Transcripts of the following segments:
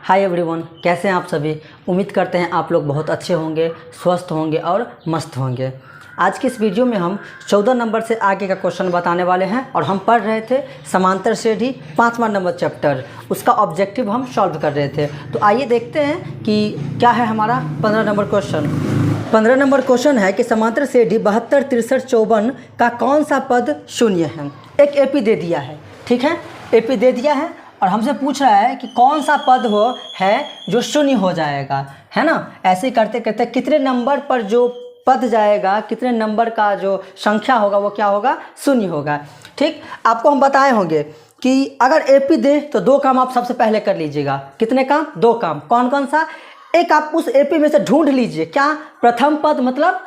Hi everyone, कैसे हैं आप सभी। उम्मीद करते हैं आप लोग बहुत अच्छे होंगे, स्वस्थ होंगे और मस्त होंगे। आज की इस वीडियो में हम 14 नंबर से आगे का क्वेश्चन बताने वाले हैं और हम पढ़ रहे थे समांतर श्रेणी 5वां नंबर चैप्टर, उसका ऑब्जेक्टिव हम सॉल्व कर रहे थे। तो आइए देखते हैं कि क्या है हमारा 15 नंबर क्वेश्चन। 15 नंबर क्वेश्चन है कि समांतर श्रेणी 72, 63, 54 का कौन सा पद शून्य है। एक एपी दे दिया है, ठीक है, एपी दे दिया है और हमसे पूछ रहा है कि कौन सा पद है जो शून्य हो जाएगा, है ना। ऐसे ही करते करते कितने नंबर पर जो पद जाएगा, कितने नंबर का जो संख्या होगा वो क्या होगा, शून्य होगा। ठीक, आपको हम बताए होंगे कि अगर एपी दे तो दो काम आप सबसे पहले कर लीजिएगा। कितने काम? दो काम। कौन कौन सा? एक, आप उस एपी में से ढूंढ लीजिए क्या प्रथम पद मतलब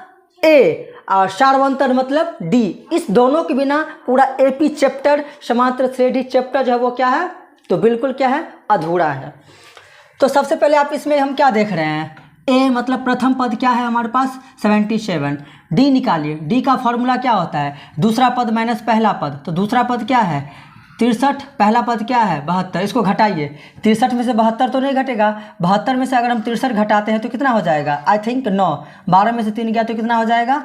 ए और सार्वंतर मतलब डी। इस दोनों के बिना पूरा एपी चैप्टर, समांतर श्रेणी चैप्टर जो है वो क्या है, तो बिल्कुल क्या है, अधूरा है। तो सबसे पहले आप इसमें हम क्या देख रहे हैं, ए मतलब प्रथम पद क्या है हमारे पास 77। डी निकालिए, डी का फॉर्मूला क्या होता है, दूसरा पद माइनस पहला पद। तो दूसरा पद क्या है 63, पहला पद क्या है 72। इसको घटाइए, 63 में से 72 तो नहीं घटेगा। 72 में से अगर हम 63 घटाते हैं तो कितना हो जाएगा, आई थिंक 9। 12 में से 3 गया तो कितना हो जाएगा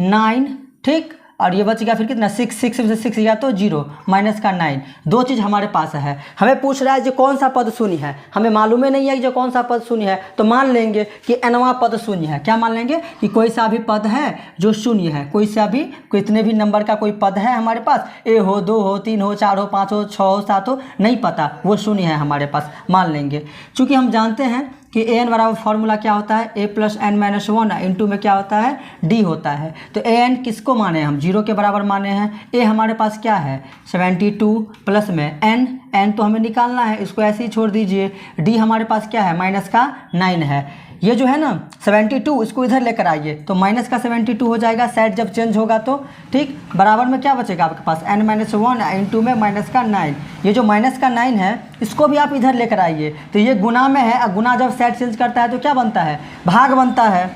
9, ठीक। और ये बच गया फिर कितना 6, 6 में से 6 गया तो 0, माइनस का 9। दो चीज़ हमारे पास है। हमें पूछ रहा है जो कौन सा पद शून्य है, हमें मालूम ही नहीं है कि जो कौन सा पद शून्य है। तो मान लेंगे कि nवां पद शून्य है। क्या मान लेंगे कि कोई सा भी पद है जो शून्य है, कोई सा भी, कितने भी नंबर का कोई पद है हमारे पास, ए हो, 2 हो, 3 हो, 4 हो, 5 हो, 6 हो, 7 हो, नहीं पता, वो शून्य है हमारे पास, मान लेंगे। चूँकि हम जानते हैं कि ए एन बराबर फॉर्मूला क्या होता है, ए प्लस एन माइनस 1 इंटू में क्या होता है, डी होता है। तो ए एन किसको माने हम, 0 के बराबर माने हैं। ए हमारे पास क्या है 72 प्लस में एन तो हमें निकालना है, इसको ऐसे ही छोड़ दीजिए। डी हमारे पास क्या है माइनस का 9 है। ये जो है ना 72, इसको इधर लेकर आइए तो माइनस का 72 हो जाएगा, साइड जब चेंज होगा तो, ठीक। बराबर में क्या बचेगा आपके पास n माइनस 1 इंटू में माइनस का 9। ये जो माइनस का 9 है इसको भी आप इधर लेकर आइए तो ये गुना में है, गुना जब साइड चेंज करता है तो क्या बनता है, भाग बनता है।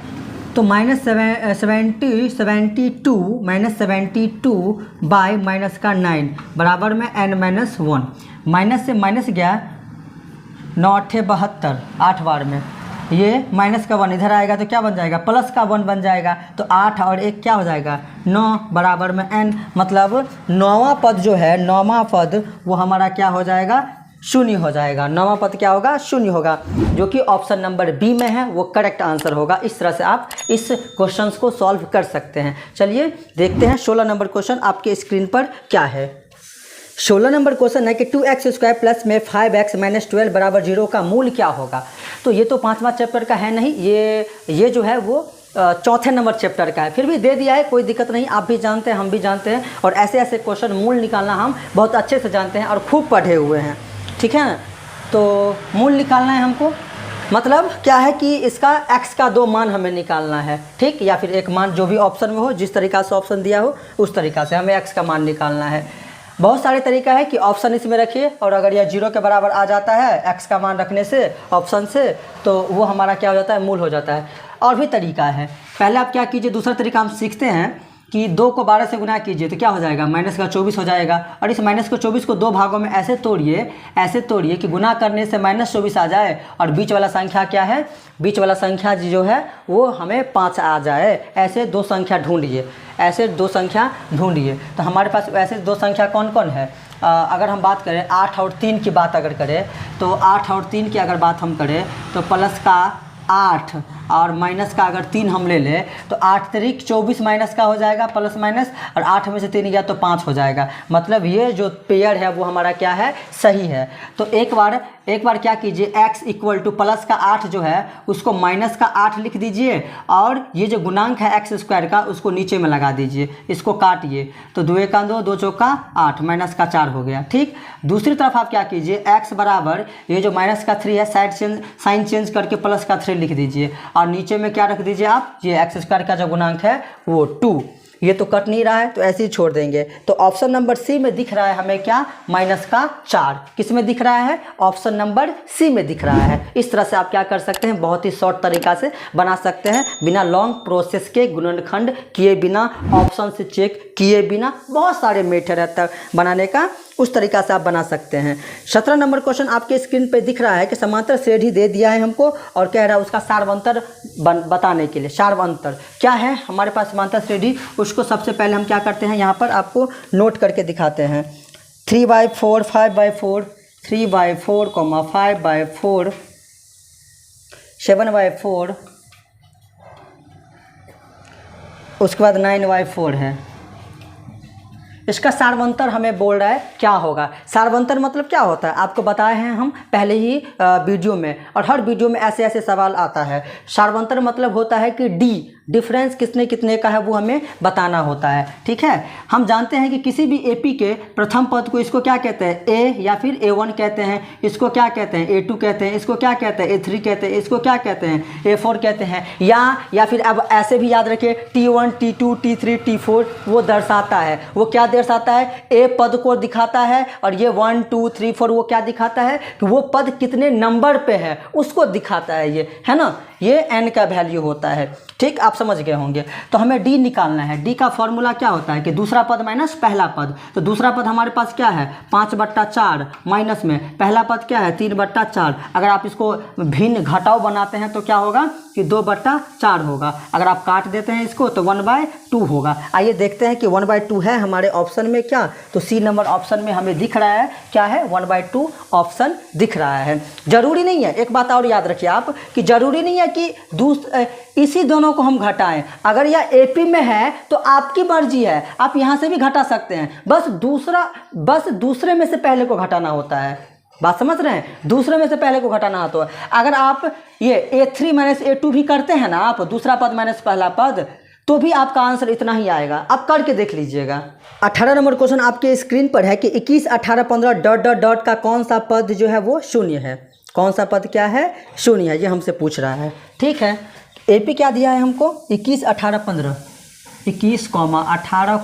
तो माइनस 72 बाई माइनस का 9 बराबर में n माइनस 1। माइनस से माइनस गया 9 8 72, 8 बार में ये माइनस का 1 इधर आएगा तो क्या बन जाएगा, प्लस का 1 बन जाएगा। तो 8 और 1 क्या हो जाएगा 9 बराबर में n, मतलब 9वां पद जो है, 9वां पद वो हमारा क्या हो जाएगा, शून्य हो जाएगा। 9वां पद क्या होगा, शून्य होगा, जो कि ऑप्शन नंबर बी में है, वो करेक्ट आंसर होगा। इस तरह से आप इस क्वेश्चन को सॉल्व कर सकते हैं। चलिए देखते हैं 16 नंबर क्वेश्चन आपके स्क्रीन पर क्या है। 16 नंबर क्वेश्चन है कि 2x² प्लस में 5x माइनस 12 बराबर 0 का मूल क्या होगा। तो ये तो 5वां चैप्टर का है नहीं, ये जो है वो चौथे नंबर चैप्टर का है, फिर भी दे दिया है, कोई दिक्कत नहीं। आप भी जानते हैं, हम भी जानते हैं, और ऐसे ऐसे क्वेश्चन मूल निकालना हम बहुत अच्छे से जानते हैं और खूब पढ़े हुए हैं, ठीक है ना। तो मूल निकालना है हमको, मतलब क्या है कि इसका x का 2 मान हमें निकालना है, ठीक, या फिर एक मान जो भी ऑप्शन में हो, जिस तरीक़ा से ऑप्शन दिया हो उस तरीक़ा से हमें x का मान निकालना है। बहुत सारे तरीका है कि ऑप्शन इसमें रखिए और अगर यह 0 के बराबर आ जाता है x का मान रखने से ऑप्शन से, तो वो हमारा क्या हो जाता है, मूल हो जाता है। और भी तरीका है, पहले आप क्या कीजिए, दूसरा तरीका हम सीखते हैं कि 2 को 12 से गुना कीजिए तो क्या हो जाएगा, माइनस का 24 हो जाएगा। और इस माइनस को 24 को 2 भागों में ऐसे तोड़िए कि गुना करने से माइनस 24 आ जाए और बीच वाला संख्या क्या है, बीच वाला संख्या जो है वो हमें 5 आ जाए। ऐसे 2 संख्या ढूंढिए, ऐसे 2 संख्या ढूंढिए। तो हमारे पास ऐसे 2 संख्या कौन कौन है, अगर हम बात करें 8 और 3 की बात अगर करें तो 8 और 3 की अगर बात हम करें तो प्लस का 8 और माइनस का अगर 3 हम ले लें तो 8 तरीक 24 माइनस का हो जाएगा, प्लस माइनस, और 8 में से 3 गया तो 5 हो जाएगा। मतलब ये जो पेयर है वो हमारा क्या है, सही है। तो एक बार क्या कीजिए, x इक्वल टू प्लस का 8 जो है उसको माइनस का 8 लिख दीजिए और ये जो गुणांक है x² का उसको नीचे में लगा दीजिए, इसको काटिए। तो 2 1 2, 2 चौका 8, माइनस का 4 हो गया, ठीक। दूसरी तरफ आप क्या कीजिए, x बराबर ये जो माइनस का 3 है साइन चेंज करके प्लस का 3 लिख दीजिए और नीचे में क्या रख दीजिए आप, ये x² का जो गुणांक है वो 2। ये तो कट नहीं रहा है तो ऐसे ही छोड़ देंगे। तो ऑप्शन नंबर सी में दिख रहा है हमें क्या, माइनस का 4। किस में दिख रहा है, ऑप्शन नंबर सी में दिख रहा है। इस तरह से आप क्या कर सकते हैं, बहुत ही शॉर्ट तरीका से बना सकते हैं, बिना लॉन्ग प्रोसेस के, गुणनखंड किए बिना, ऑप्शन से चेक किए बिना। बहुत सारे मेथड है तक बनाने का, उस तरीक़ा से आप बना सकते हैं। 17 नंबर क्वेश्चन आपके स्क्रीन पे दिख रहा है कि समांतर श्रेणी दे दिया है हमको और कह रहा है उसका सार्वंतर बताने के लिए। सार्वंतर क्या है हमारे पास समांतर श्रेणी, उसको सबसे पहले हम क्या करते हैं यहाँ पर आपको नोट करके दिखाते हैं। 3/4 5/4 3/4 5/4 7/4 उसके बाद 9/4 है। इसका सार्वंतर हमें बोल रहा है क्या होगा। सार्वंतर मतलब क्या होता है आपको बताए हैं हम पहले ही वीडियो में, और हर वीडियो में ऐसे ऐसे सवाल आता है। सार्वंतर मतलब होता है कि डी डिफरेंस कितने कितने का है वो हमें बताना होता है। ठीक है, हम जानते हैं कि किसी भी एपी के प्रथम पद को इसको क्या कहते हैं, ए या फिर A1 कहते हैं, इसको क्या कहते हैं A2 कहते हैं, इसको क्या कहते हैं A3 कहते हैं, इसको क्या कहते हैं A4 कहते हैं। या फिर अब ऐसे भी याद रखिए T1 T2 T3 T4 वो दर्शाता है, वो क्या दर्शाता है, ए पद को दिखाता है, और ये 1 2 3 4 वो क्या दिखाता है कि वो पद कितने नंबर पे है उसको दिखाता है, ये है ना, ये n का वैल्यू होता है। ठीक, आप समझ गए होंगे। तो हमें d निकालना है। d का फॉर्मूला क्या होता है कि दूसरा पद माइनस पहला पद। तो दूसरा पद हमारे पास क्या है 5/4 माइनस में पहला पद क्या है 3/4। अगर आप इसको भिन्न घटाव बनाते हैं तो क्या होगा कि 2/4 होगा। अगर आप काट देते हैं इसको तो 1/2 होगा। आइए देखते हैं कि 1/2 है हमारे ऑप्शन में क्या, तो सी नंबर ऑप्शन में हमें दिख रहा है क्या है 1/2 ऑप्शन दिख रहा है। जरूरी नहीं है, एक बात और याद रखिए आप कि जरूरी नहीं है कि इसी दोनों को हम घटाएं। अगर यह एपी में है तो आपकी मर्जी है, आप यहाँ से भी घटा सकते हैं, बस दूसरे में से पहले को घटाना होता है। बात समझ रहे हैं, दूसरे में से पहले को घटाना होता है। अगर आप ये A3 माइनस A2 भी करते हैं ना आप, दूसरा पद माइनस पहला पद, तो भी आपका आंसर इतना ही आएगा। आप करके देख लीजिएगा। 18 नंबर क्वेश्चन आपके स्क्रीन पर है कि 21 18 15 डॉट डॉट डॉट का कौन सा पद जो है वो शून्य है। कौन सा पद क्या है, शून्य है, ये हमसे पूछ रहा है। ठीक है, एपी क्या दिया है हमको 21 18 15 21, 18,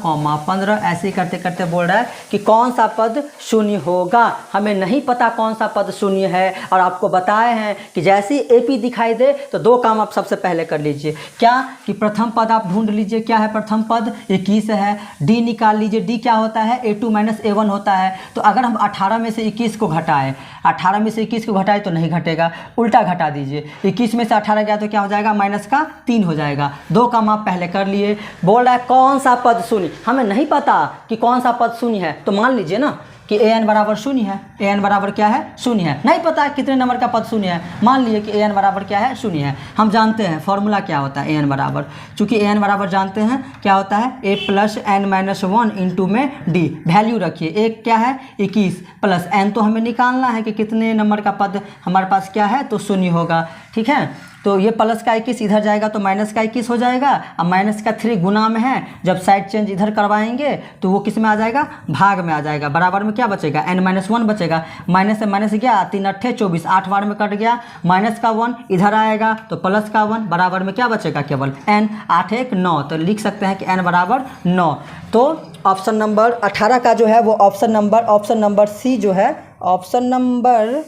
15 ऐसे करते करते बोल रहा है कि कौन सा पद शून्य होगा। हमें नहीं पता कौन सा पद शून्य है, और आपको बताए हैं कि जैसे ही एपी दिखाई दे तो दो काम आप सबसे पहले कर लीजिए। क्या कि प्रथम पद आप ढूंढ लीजिए, क्या है प्रथम पद 21 है। डी निकाल लीजिए, डी क्या होता है A2 माइनस A1 होता है। तो अगर हम 18 में से 21 को घटाएं, 18 में से 21 को घटाएं तो नहीं घटेगा, उल्टा घटा दीजिए। 21 में से 18 गया तो क्या हो जाएगा माइनस का 3 हो जाएगा। दो काम आप पहले कर लिए। बोल रहा है कौन सा पद शून्य, हमें नहीं पता कि कौन सा पद शून्य है, तो मान लीजिए ना कि an बराबर शून्य है। an बराबर क्या है शून्य है, नहीं पता कितने नंबर का पद शून्य है, मान लिए कि an बराबर क्या है शून्य है। हम जानते हैं फॉर्मूला क्या होता है an बराबर, चूँकि an बराबर जानते हैं क्या होता है a plus n minus 1 into में d। वैल्यू रखिए, एक क्या है 21 प्लस n, तो हमें निकालना है कि कितने नंबर का पद हमारे पास क्या है, तो शून्य होगा। ठीक है, तो ये प्लस का 21 इधर जाएगा तो माइनस का 21 हो जाएगा। अब माइनस का 3 गुना में है, जब साइड चेंज इधर करवाएंगे तो वो किस में आ जाएगा, भाग में आ जाएगा। बराबर में क्या बचेगा n-1 बचेगा। माइनस से माइनस गया 3 8 24, 8 बार में कट गया। माइनस का 1 इधर आएगा तो प्लस का 1, बराबर में क्या बचेगा केवल n। 8 1 9, तो लिख सकते हैं कि n बराबर 9। तो ऑप्शन नंबर 18 का जो है वो ऑप्शन नंबर सी जो है, ऑप्शन नंबर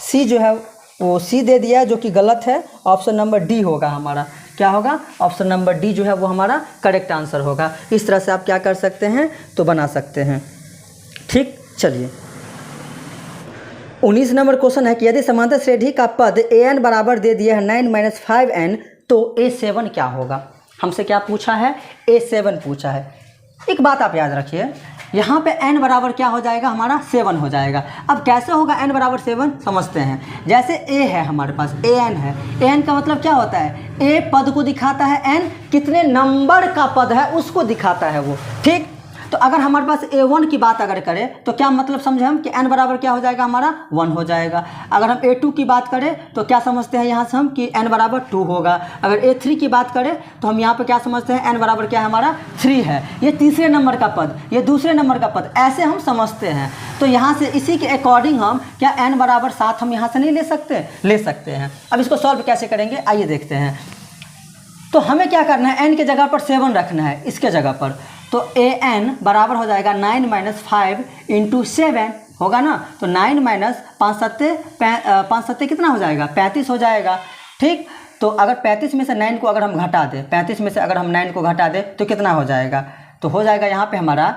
सी जो है वो सी दे दिया है, जो कि गलत है। ऑप्शन नंबर डी होगा हमारा, क्या होगा ऑप्शन नंबर डी जो है वो हमारा करेक्ट आंसर होगा। इस तरह से आप क्या कर सकते हैं, तो बना सकते हैं। ठीक, चलिए 19 नंबर क्वेश्चन है कि यदि समांतर श्रेणी का पद an बराबर दे दिया है 9 माइनस 5n तो a7 क्या होगा। हमसे क्या पूछा है, a7 पूछा है। एक बात आप याद रखिए, यहाँ पे n बराबर क्या हो जाएगा हमारा 7 हो जाएगा। अब कैसे होगा n बराबर 7, समझते हैं। जैसे a है हमारे पास, an है, an का मतलब क्या होता है, a पद को दिखाता है, n कितने नंबर का पद है उसको दिखाता है वो। ठीक, तो अगर हमारे पास a1 की बात अगर करें तो क्या मतलब समझे हम कि n बराबर क्या हो जाएगा हमारा 1 हो जाएगा। अगर हम a2 की बात करें तो क्या समझते हैं यहाँ से हम कि n बराबर 2 होगा। अगर a3 की बात करें तो हम यहाँ पे क्या समझते हैं, n बराबर क्या है हमारा 3 है। ये तीसरे नंबर का पद, ये दूसरे नंबर का पद, ऐसे हम समझते हैं। तो यहाँ से इसी के अकॉर्डिंग हम क्या n बराबर 7 हम यहाँ से नहीं ले सकते, ले सकते हैं। अब इसको सॉल्व कैसे करेंगे आइए देखते हैं। तो हमें क्या करना है, n के जगह पर 7 रखना है, इसके जगह पर। तो an बराबर हो जाएगा 9 माइनस 5 इंटू 7 होगा ना। तो 9 माइनस 5 सत्ते कितना हो जाएगा 35 हो जाएगा। ठीक, तो अगर 35 में से 9 को अगर हम घटा दें, 35 में से अगर हम 9 को घटा दें तो कितना हो जाएगा, तो हो जाएगा यहाँ पे हमारा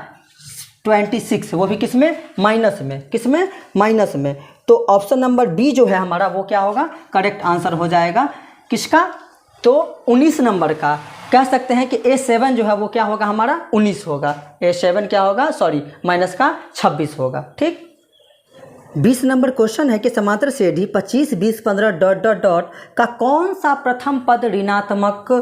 26, वो भी किस में, माइनस में, किस में, माइनस में। तो ऑप्शन नंबर बी जो है हमारा वो क्या होगा, करेक्ट आंसर हो जाएगा किसका, तो 19 नंबर का। कह सकते हैं कि A7 जो है वो क्या होगा हमारा 19 होगा, A7 क्या होगा, सॉरी माइनस का 26 होगा। ठीक, 20 नंबर क्वेश्चन है कि समांतर श्रेणी 25, 20, 15 डॉट डॉट डॉट का कौन सा प्रथम पद ऋणात्मक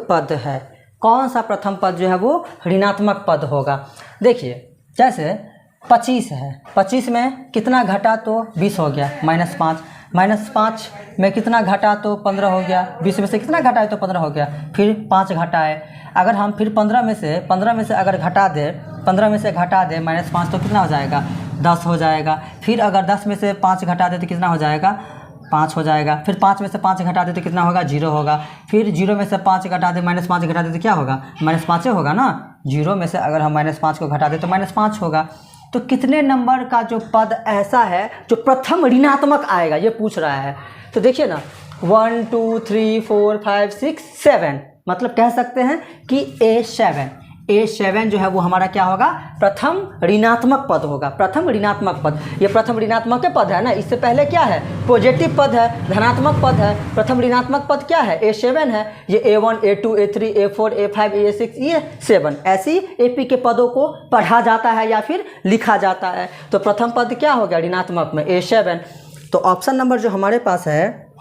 पद है, कौन सा प्रथम पद जो है वो ऋणात्मक पद होगा। देखिए जैसे 25 है, 25 में कितना घटा तो 20 हो गया, -5, -5 में कितना घटा तो 15 हो गया, 20 में से कितना घटा है तो 15 हो गया, फिर 5 घटा है। अगर हम फिर 15 में से अगर घटा दे, 15 में से घटा दे -5 तो कितना हो जाएगा, 10 हो जाएगा। फिर अगर 10 में से 5 घटा दे तो कितना हो जाएगा, 5 हो जाएगा। फिर 5 में से 5 घटा दे तो कितना होगा, 0 होगा। फिर 0 में से 5 घटा दे, -5 घटा दे तो क्या होगा, -5 होगा ना। 0 में से अगर हम -5 को घटा दे तो -5 होगा। तो कितने नंबर का जो पद ऐसा है जो प्रथम ऋणात्मक आएगा, ये पूछ रहा है। तो देखिए ना 1 2 3 4 5 6 7, मतलब कह सकते हैं कि A7 जो है वो हमारा क्या होगा, प्रथम ऋणात्मक पद होगा, प्रथम ऋणात्मक पद। ये प्रथम ऋणात्मक पद है ना, इससे पहले क्या है, पॉजिटिव पद है, धनात्मक पद है। प्रथम ऋणात्मक पद क्या है, A7 है। ये A1 A2 A3 A4 A5 A6 ये 7 ऐसी AP के पदों को पढ़ा जाता है या फिर लिखा जाता है। तो प्रथम पद क्या हो गया ऋणात्मक में, A7। तो ऑप्शन नंबर जो हमारे पास है,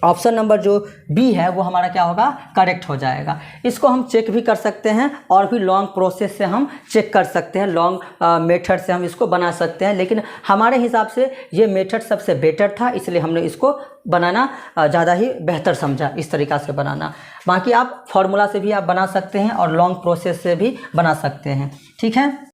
ऑप्शन नंबर जो बी है वो हमारा क्या होगा, करेक्ट हो जाएगा। इसको हम चेक भी कर सकते हैं और भी लॉन्ग प्रोसेस से हम चेक कर सकते हैं, लॉन्ग मेथड से हम इसको बना सकते हैं, लेकिन हमारे हिसाब से ये मेथड सबसे बेटर था, इसलिए हमने इसको बनाना ज़्यादा ही बेहतर समझा, इस तरीक़ा से बनाना। बाकी आप फॉर्मूला से भी आप बना सकते हैं और लॉन्ग प्रोसेस से भी बना सकते हैं। ठीक है।